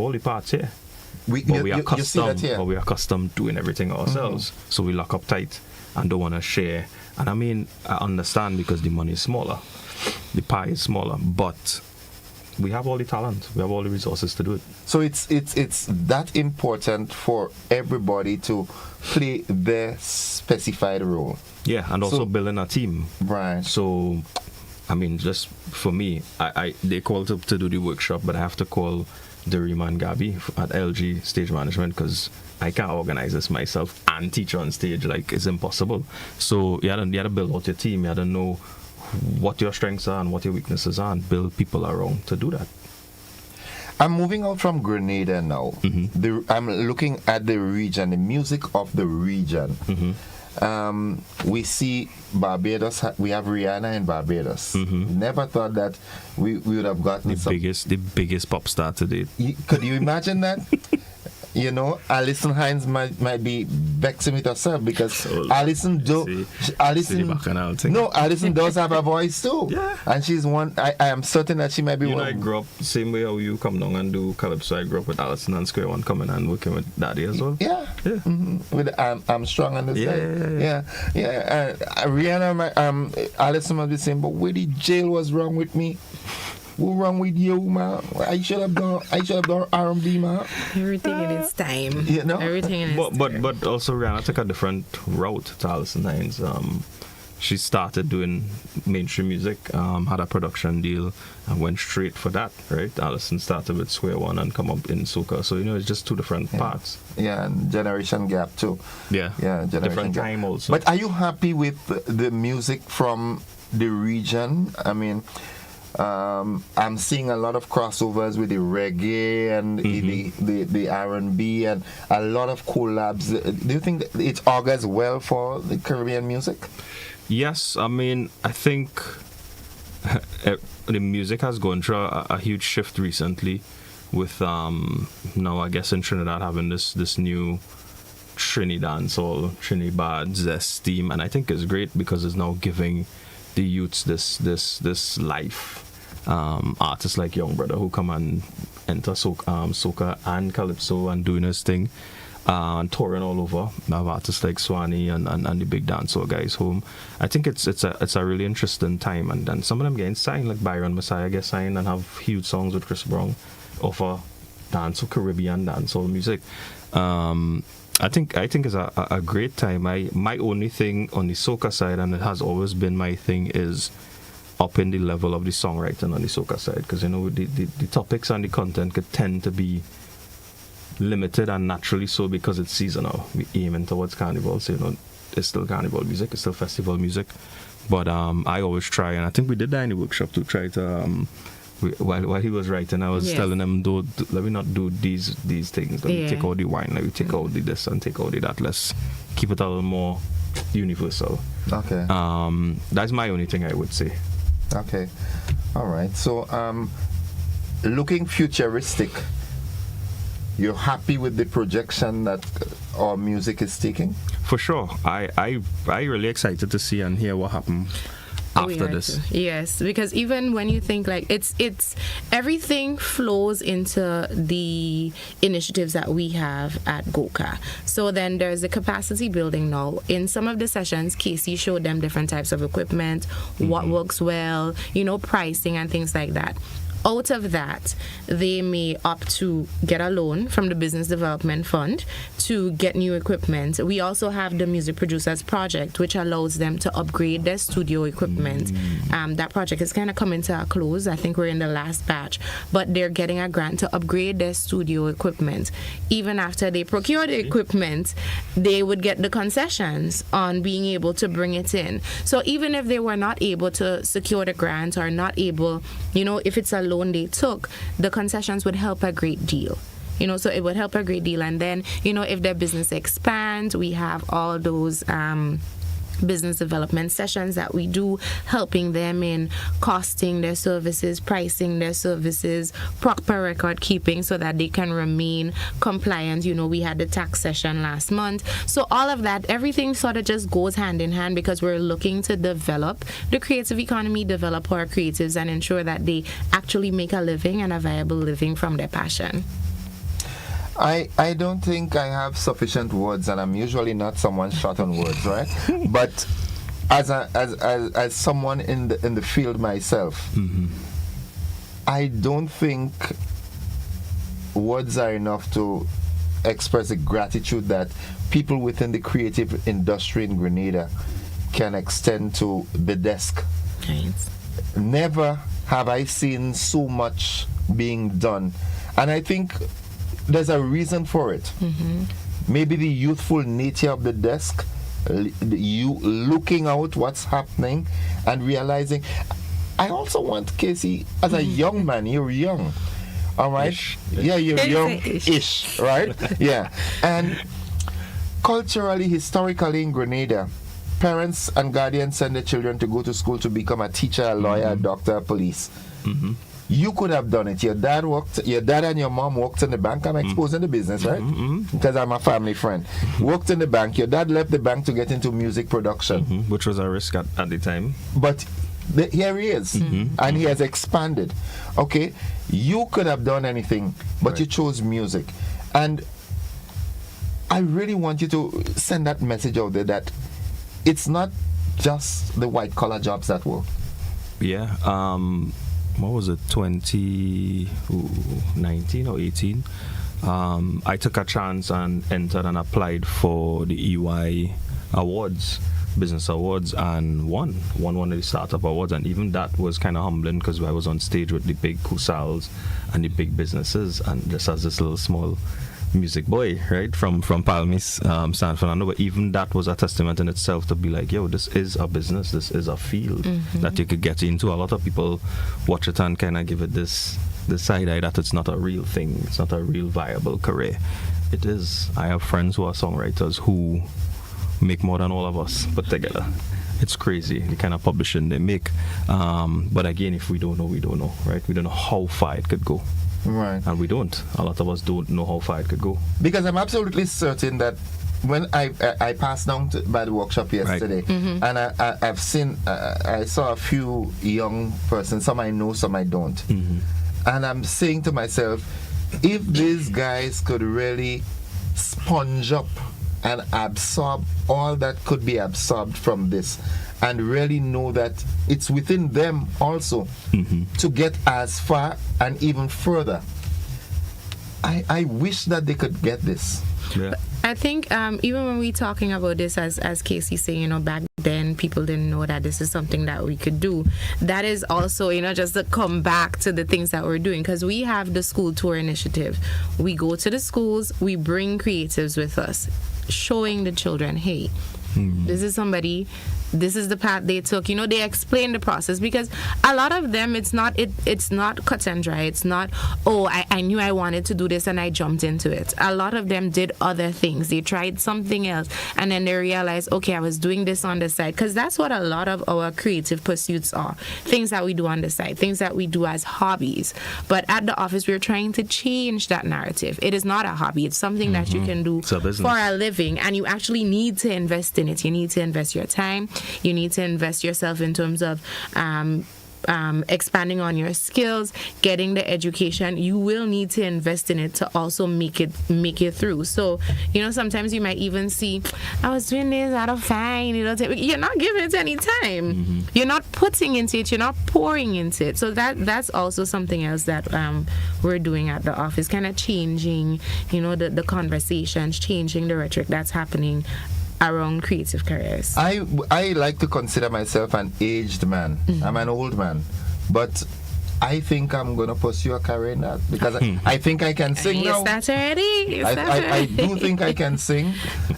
all the parts here. We are accustomed doing everything ourselves. So we lock up tight and don't want to share. And I understand because the money is smaller, the pie is smaller, but we have all the talent, we have all the resources to do it. So it's that important for everybody to play their specified role. Yeah, and also building a team. Right. So, just for me, they called to do the workshop, but I have to call Derima and Gabi at LG Stage Management because I can't organize this myself and teach on stage. It's impossible. So you had to build out your team. You had to know what your strengths are and what your weaknesses are and build people around to do that. I'm moving out from Grenada now. I'm looking at the region, the music of the region. We see Barbados, we have Rihanna in Barbados. Never thought that we would have gotten the biggest pop star to date. Could you imagine that? Alison Hines might be vexing with herself because Alison does have a voice too. Yeah. And she's one, I am certain that she might be one. I grew up the same way how you come down and do Calypso. I grew up with Alison and Square One coming and working with Daddy as well. Yeah. With Armstrong on the side. Yeah. Rihanna, Alison must be saying, but where the jail was wrong with me? What's wrong with you, man? I should have done R&B, man. Everything in its time. Everything in its time. But also Rihanna took a different route to Alison Hines. She started doing mainstream music, had a production deal, and went straight for that, right? Alison started with Square One and come up in soca. So, it's just two different paths. Yeah, and generation gap too. Yeah, generation different gap. time also. But are you happy with the music from the region? I'm seeing a lot of crossovers with the reggae and the R&B and a lot of collabs. Do you think that it augurs well for the Caribbean music? Yes, I think the music has gone through a huge shift recently with now I guess in Trinidad having this new Trinidad zest theme, and I think it's great because it's now giving the youths this life. Artists like Young Brother who come and enter soca and calypso and doing his thing, and touring all over. We have artists like Swanee and the big dancehall guys home. I think it's a really interesting time, and then some of them getting signed, like Byron Messiah gets signed and have huge songs with Chris Brown, offer dancehall Caribbean dancehall music. I think it's a great time. My only thing on the soca side, and it has always been my thing, is upping the level of the songwriting on the soca side, because the topics and the content could tend to be limited, and naturally so because it's seasonal. We aiming towards carnival, so it's still carnival music, it's still festival music. But I always try, and I think we did that in the workshop to try to. While he was writing, I was telling him, let me not do these things. Let me take out the wine, let me take out the this and take out the that. Let's keep it a little more universal. Okay. That's my only thing I would say. Okay. All right. So, looking futuristic, you're happy with the projection that our music is taking? For sure. I really excited to see and hear what happened after this. Yes, because even when you think like it's everything flows into the initiatives that we have at GOCA. So then there's the capacity building now. In some of the sessions, Casey showed them different types of equipment, what works well, pricing and things like that. Out of that, they may opt to get a loan from the Business Development Fund to get new equipment. We also have the Music Producers Project, which allows them to upgrade their studio equipment. That project is kind of coming to a close. I think we're in the last batch, but they're getting a grant to upgrade their studio equipment. Even after they procure the equipment, they would get the concessions on being able to bring it in. So even if they were not able to secure the grant or not able, if it's a loan they took, the concessions would help a great deal. So it would help a great deal. And then, if their business expands, we have all those business development sessions that we do, helping them in costing their services, pricing their services, proper record keeping so that they can remain compliant. We had the tax session last month. So all of that, everything sort of just goes hand in hand because we're looking to develop the creative economy, develop our creatives and ensure that they actually make a living and a viable living from their passion. I don't think I have sufficient words, and I'm usually not someone short on words, right? But as someone in the field myself, I don't think words are enough to express the gratitude that people within the creative industry in Grenada can extend to the desk. Nice. Never have I seen so much being done, and I think there's a reason for it. Maybe the youthful nature of the desk, you looking out what's happening and realizing. I also want, Casey, as a young man, you're young, all right? Yeah, you're young-ish, right? Yeah. And culturally, historically in Grenada, parents and guardians send their children to go to school to become a teacher, a lawyer, a doctor, a police. You could have done it. Your dad and your mom worked in the bank. I'm exposing the business, right? Because I'm a family friend. Worked in the bank. Your dad left the bank to get into music production. Which was a risk at the time. But here he is. And he has expanded. Okay? You could have done anything, but you chose music. And I really want you to send that message out there that it's not just the white-collar jobs that work. Yeah. What was it, 2019 or 18? I took a chance and entered and applied for the EY Awards, Business Awards, and won one of the startup awards. And even that was kind of humbling because I was on stage with the big Kusals and the big businesses, and just as this little small music boy, right, from Palmis, San Fernando. But even that was a testament in itself to be like, yo, this is a business, this is a field that you could get into. A lot of people watch it and kind of give it this side eye that it's not a real thing, it's not a real viable career. It is. I have friends who are songwriters who make more than all of us put together. It's crazy the kind of publishing they make. But again, if we don't know, we don't know, right? We don't know how far it could go. Right. And we don't. A lot of us don't know how far it could go. Because I'm absolutely certain that when I passed down by the workshop yesterday, and I've seen, I saw a few young persons, some I know, some I don't. And I'm saying to myself, if these guys could really sponge up and absorb all that could be absorbed from this, and really know that it's within them also to get as far and even further. I wish that they could get this. Yeah. I think even when we're talking about this, as Casey saying, back then people didn't know that this is something that we could do. That is also, just to come back to the things that we're doing, because we have the school tour initiative. We go to the schools, we bring creatives with us, showing the children, hey, this is somebody, this is the path they took. They explain the process, because a lot of them, it's not cut and dry. It's not, I knew I wanted to do this and I jumped into it. A lot of them did other things. They tried something else and then they realized, okay, I was doing this on the side, because that's what a lot of our creative pursuits are. Things that we do on the side, things that we do as hobbies. But at the office, we're trying to change that narrative. It is not a hobby. It's something that you can do for a living, and you actually need to invest in it. You need to invest your time. You need to invest yourself in terms of expanding on your skills, getting the education. You will need to invest in it to also make it through. So, sometimes you might even see, I was doing this out of fine. You're not giving it any time. You're not putting into it. You're not pouring into it. So that's also something else that we're doing at the office, kind of changing, the conversations, changing the rhetoric that's happening around creative careers. I like to consider myself an aged man. I'm an old man, but I think I'm going to pursue a career in that because I think I can sing now. That's already. I do think I can sing.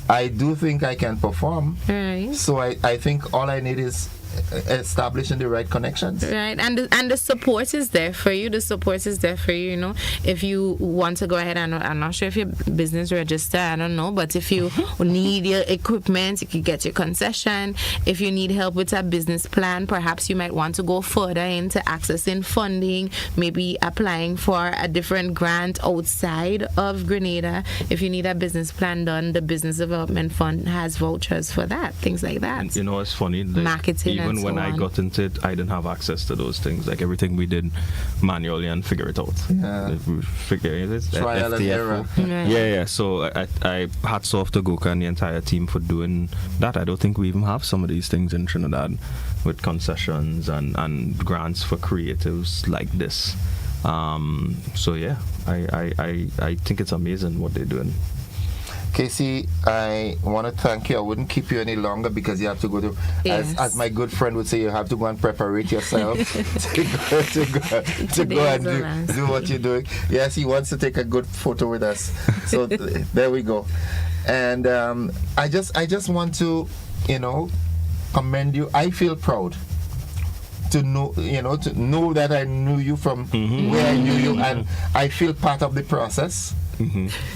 I do think I can perform. Right. So I think all I need is establishing the right connections. Right, and the support is there for you. The support is there for you. If you want to go ahead, I'm not sure if your business register, I don't know, but if you need your equipment, you can get your concession. If you need help with a business plan, perhaps you might want to go further into accessing funding, maybe applying for a different grant outside of Grenada. If you need a business plan done, the Business Development Fund has vouchers for that, things like that. And it's funny, marketing. Even when I got into it, I didn't have access to those things. Like everything we did manually and figure it out. Yeah. Trial and error. Yeah. So I hats off to Goka and the entire team for doing that. I don't think we even have some of these things in Trinidad with concessions and grants for creatives like this. So yeah, I think it's amazing what they're doing. Casey, I want to thank you. I wouldn't keep you any longer because you have to go to, as my good friend would say, you have to go and preparate yourself to go and do what you're doing. Yes, he wants to take a good photo with us. So there we go. And I just want to, commend you. I feel proud to know that I knew you from where I knew you, and I feel part of the process.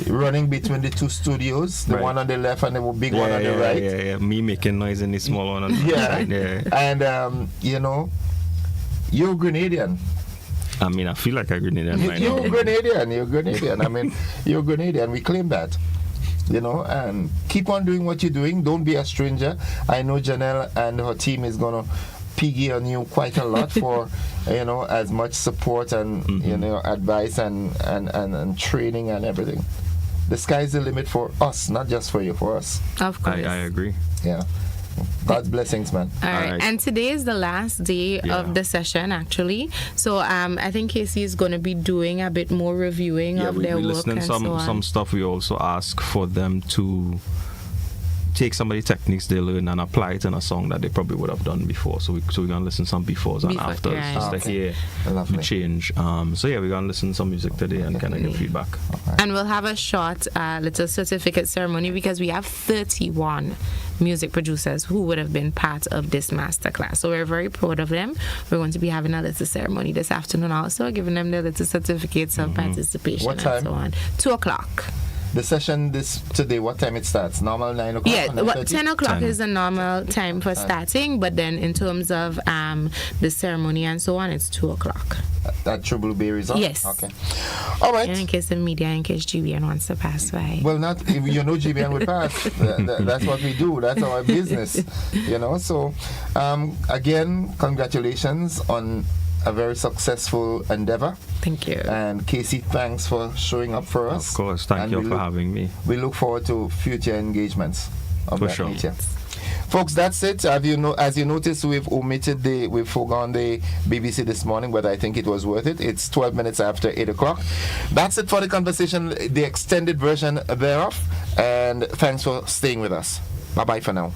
Running between the two studios, the one on the left and the big one on the right. Yeah. Me making noise in the small one on the right. Yeah. And you're Grenadian. I mean, I feel like a Grenadian right You're now. Grenadian. I mean, you're Grenadian. We claim that. And keep on doing what you're doing. Don't be a stranger. I know Janelle and her team is gonna piggy on you quite a lot for as much support and advice and training and everything. The sky's the limit for us, not just for you, for us. Of course. I agree. Yeah. God's blessings, man. All right. And today is the last day of the session, actually. So I think Casey is going to be doing a bit more reviewing of their work. Listening some stuff. We also ask for them to take some of the techniques they learn and apply it in a song that they probably would have done before. So we're gonna listen to some befores and afters, just to hear the change. So yeah, we're gonna listen to some music today and kind of give feedback. And we'll have a short little certificate ceremony because we have 31 music producers who would have been part of this masterclass. So we're very proud of them. We're going to be having a little ceremony this afternoon also, giving them their little certificates of participation and so on. 2:00. The session today, what time it starts? Normal 9 o'clock? Yeah, 10 o'clock is the normal time for starting, but then in terms of the ceremony and so on, it's 2 o'clock. At Triple Bay Resort? Yes. Okay. All right. And in case the media, in case GBN wants to pass by. Well, GBN would pass. That's what we do. That's our business. So, again, congratulations on a very successful endeavor. Thank you. And Casey, thanks for showing up for us. Of course, thank you for having me. We look forward to future engagements of that nature. Folks, that's it. As you noticed, we've foregone the BBC this morning, but I think it was worth it. It's 12 minutes after 8 o'clock. That's it for the conversation, the extended version thereof. And thanks for staying with us. Bye-bye for now.